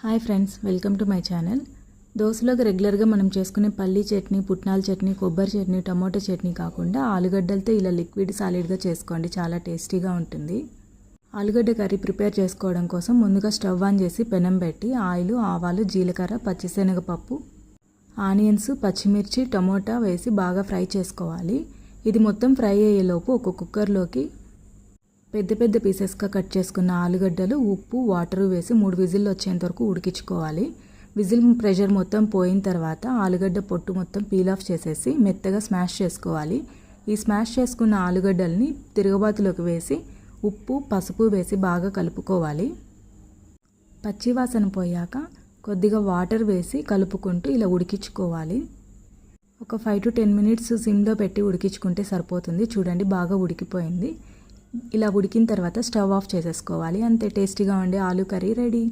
Hi friends, welcome to my channel. దోశలోకి రెగ్యులర్గా మనం చేసుకునే పల్లీ చట్నీ, పుట్నాల చట్నీ, కొబ్బరి చట్నీ, టమాటో చట్నీ కాకుండా ఆలుగడ్డలతో ఇలా లిక్విడ్ సాలిడ్గా చేసుకోండి. చాలా టేస్టీగా ఉంటుంది. ఆలుగడ్డ కర్రీ ప్రిపేర్ చేసుకోవడం కోసం ముందుగా స్టవ్ ఆన్ చేసి పెనం పెట్టి ఆయిల్, ఆవాలు, జీలకర్ర, పచ్చిశనగపప్పు, ఆనియన్స్, పచ్చిమిర్చి, టమోటా వేసి బాగా ఫ్రై చేసుకోవాలి. ఇది మొత్తం ఫ్రై అయ్యేలోపు ఒక కుక్కర్లోకి పెద్ద పెద్ద పీసెస్గా కట్ చేసుకున్న ఆలుగడ్డలు, ఉప్పు, వాటర్ వేసి 3 విజిల్లు వచ్చేంత వరకు ఉడికించుకోవాలి. విజిల్ ప్రెషర్ మొత్తం పోయిన తర్వాత ఆలుగడ్డ పొట్టు మొత్తం పీల్ ఆఫ్ చేసేసి మెత్తగా స్మాష్ చేసుకోవాలి. ఈ స్మాష్ చేసుకున్న ఆలుగడ్డల్ని తిరగబాతులోకి వేసి ఉప్పు, పసుపు వేసి బాగా కలుపుకోవాలి. పచ్చివాసన పోయాక కొద్దిగా వాటర్ వేసి కలుపుకుంటూ ఇలా ఉడికించుకోవాలి. ఒక 5 to 10 మినిట్స్ సిమ్లో పెట్టి ఉడికించుకుంటే సరిపోతుంది. చూడండి, బాగా ఉడికిపోయింది. ఇలా ఉడికిన తర్వాత స్టవ్ ఆఫ్ చేసేసుకోవాలి. అంతే, టేస్టీగా ఉండే ఆలు కర్రీ రెడీ.